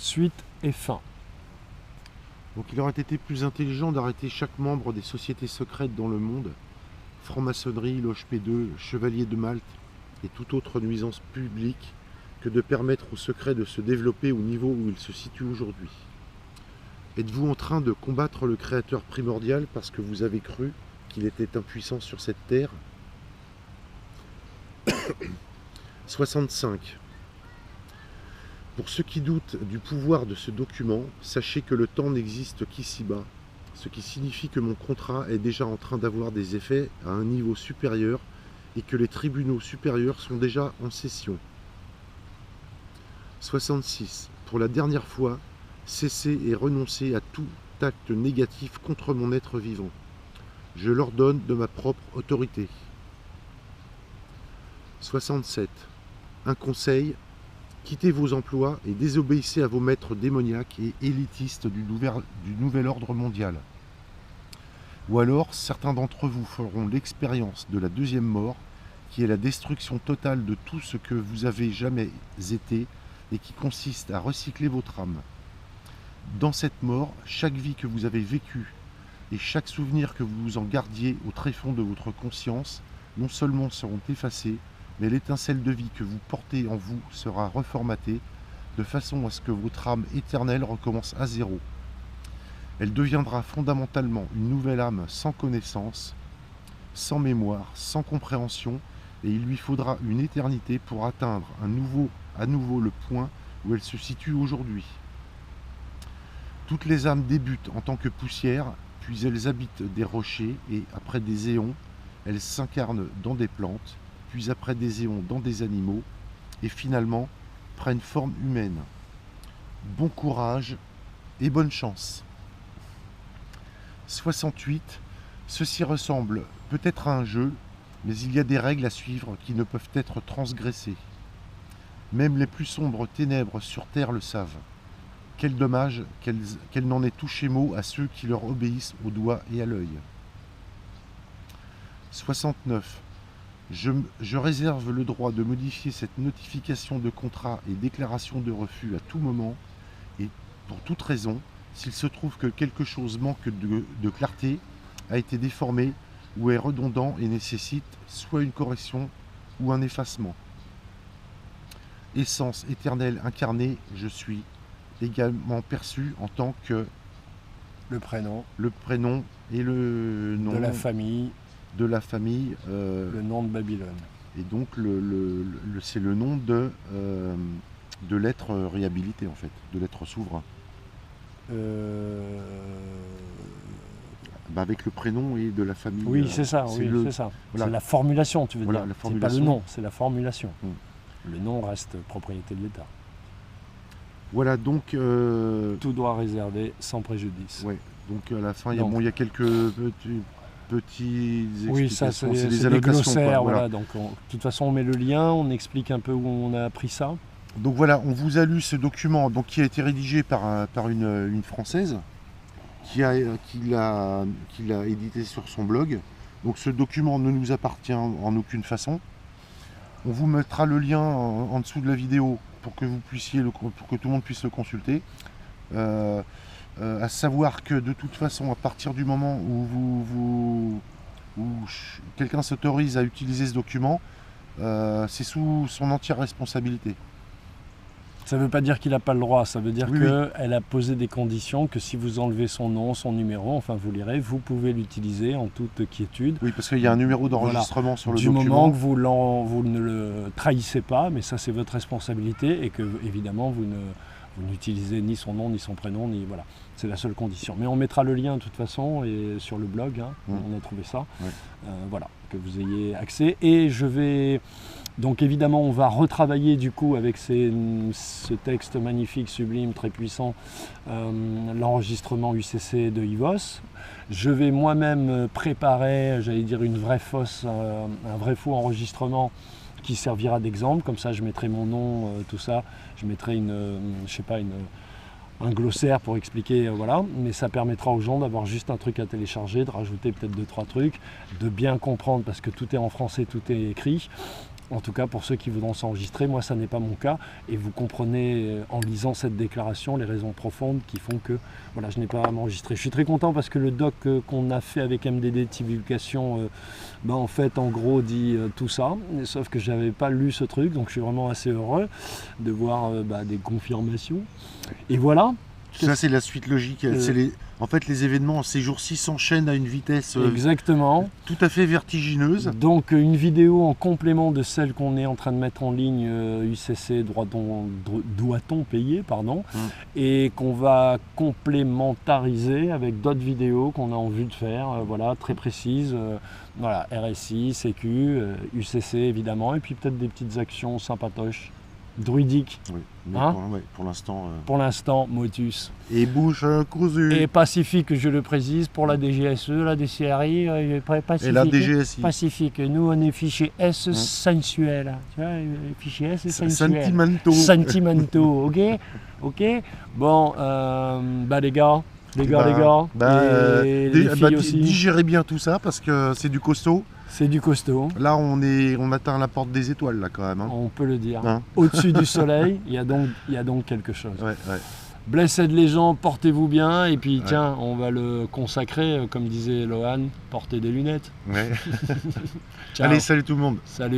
Suite et fin. Donc il aurait été plus intelligent d'arrêter chaque membre des sociétés secrètes dans le monde, franc-maçonnerie, loge P2, chevalier de Malte et toute autre nuisance publique, que de permettre aux secrets de se développer au niveau où ils se situent aujourd'hui. Êtes-vous en train de combattre le Créateur primordial parce que vous avez cru qu'il était impuissant sur cette terre? 65. Pour ceux qui doutent du pouvoir de ce document, sachez que le temps n'existe qu'ici-bas, ce qui signifie que mon contrat est déjà en train d'avoir des effets à un niveau supérieur et que les tribunaux supérieurs sont déjà en session. 66. Pour la dernière fois, cessez et renoncez à tout acte négatif contre mon être vivant. Je l'ordonne de ma propre autorité. 67. Un conseil, quittez vos emplois et désobéissez à vos maîtres démoniaques et élitistes du nouvel ordre mondial. Ou alors, certains d'entre vous feront l'expérience de la deuxième mort, qui est la destruction totale de tout ce que vous avez jamais été et qui consiste à recycler votre âme. Dans cette mort, chaque vie que vous avez vécue et chaque souvenir que vous en gardiez au tréfonds de votre conscience, non seulement seront effacés, mais l'étincelle de vie que vous portez en vous sera reformatée, de façon à ce que votre âme éternelle recommence à zéro. Elle deviendra fondamentalement une nouvelle âme sans connaissance, sans mémoire, sans compréhension, et il lui faudra une éternité pour atteindre à nouveau le point où elle se situe aujourd'hui. Toutes les âmes débutent en tant que poussière, puis elles habitent des rochers, et après des éons, elles s'incarnent dans des plantes, puis après des éons dans des animaux, et finalement prennent forme humaine. Bon courage et bonne chance. 68. Ceci ressemble peut-être à un jeu, mais il y a des règles à suivre qui ne peuvent être transgressées. Même les plus sombres ténèbres sur terre le savent. Quel dommage qu'elle n'en ait touché mot à ceux qui leur obéissent au doigt et à l'œil. 69. Je réserve le droit de modifier cette notification de contrat et déclaration de refus à tout moment et pour toute raison, s'il se trouve que quelque chose manque de clarté, a été déformé ou est redondant et nécessite soit une correction ou un effacement. Essence éternelle incarnée, je suis également perçu en tant que Le prénom et le nom de la famille, le nom de Babylone. Et donc c'est le nom de l'être réhabilité en fait, de l'être souverain. Avec le prénom et de la famille. Oui, c'est ça, c'est ça. Voilà. C'est la formulation, tu veux dire. C'est pas le nom, c'est la formulation. Le nom reste propriété de l'État. Voilà, donc... Tout droit réservé, sans préjudice. Ouais, donc à la fin, il y a quelques petits explications. Oui, ça, c'est des glossaires, voilà. Donc, de toute façon, on met le lien, on explique un peu où on a appris ça. Donc voilà, on vous a lu ce document donc, qui a été rédigé par une Française qui l'a édité sur son blog. Donc ce document ne nous appartient en aucune façon. On vous mettra le lien en dessous de la vidéo pour que tout le monde puisse le consulter. À savoir que de toute façon, à partir du moment où quelqu'un s'autorise à utiliser ce document, c'est sous son entière responsabilité. Ça ne veut pas dire qu'il n'a pas le droit, ça veut dire qu'elle a posé des conditions que si vous enlevez son nom, son numéro, enfin vous lirez, vous pouvez l'utiliser en toute quiétude. Oui, parce qu'il y a un numéro d'enregistrement sur le document. Du moment que vous ne le trahissez pas, mais ça c'est votre responsabilité et que évidemment vous n'utilisez ni son nom, ni son prénom, ni voilà. C'est la seule condition. Mais on mettra le lien de toute façon et sur le blog, on a trouvé ça. Ouais. Voilà, que vous ayez accès. Et je vais... Donc évidemment, on va retravailler du coup avec ce texte magnifique, sublime, très puissant, l'enregistrement UCC de IVOS. Je vais moi-même préparer, j'allais dire, une vraie fausse, un vrai faux enregistrement qui servira d'exemple. Comme ça, je mettrai mon nom, tout ça. Je mettrai un glossaire pour expliquer, voilà. Mais ça permettra aux gens d'avoir juste un truc à télécharger, de rajouter peut-être 2-3 trucs, de bien comprendre parce que tout est en français, tout est écrit. En tout cas, pour ceux qui voudront s'enregistrer, moi, ça n'est pas mon cas. Et vous comprenez, en lisant cette déclaration, les raisons profondes qui font que voilà, je n'ai pas à m'enregistrer. Je suis très content parce que le doc qu'on a fait avec MDD Divulgation, en fait, en gros, dit tout ça. Sauf que je n'avais pas lu ce truc, donc je suis vraiment assez heureux de voir des confirmations. Et voilà. Ça, c'est la suite logique. En fait, les événements ces jours-ci s'enchaînent à une vitesse exactement. Tout à fait vertigineuse. Donc, une vidéo en complément de celle qu'on est en train de mettre en ligne, UCC, doit-on payer, pardon, et qu'on va complémentariser avec d'autres vidéos qu'on a en vue de faire, voilà, très précises. Voilà, RSI, Sécu, UCC évidemment, et puis peut-être des petites actions sympatoches. Druidique. Oui, mais pour l'instant. Pour l'instant, Motus. Et bouche cousue. Et Pacifique, je le précise, pour la DGSE, la DCRI, Pacifique. Et la DGSI. Pacifique. Nous, on est fichier S sensuel. Tu vois, fichier S sensuel. Sentimento. Sentimento, ok. Ok. Bon, les gars. Les gars. Et les filles aussi. Digérez bien tout ça parce que c'est du costaud. C'est du costaud. Là, on atteint la porte des étoiles, là, quand même. Hein. On peut le dire. Au-dessus du soleil, il y a donc quelque chose. Ouais. Blessed les gens, portez-vous bien. Et puis, tiens, on va le consacrer, comme disait Lohan, portez des lunettes. Ouais. Allez, salut tout le monde. Salut.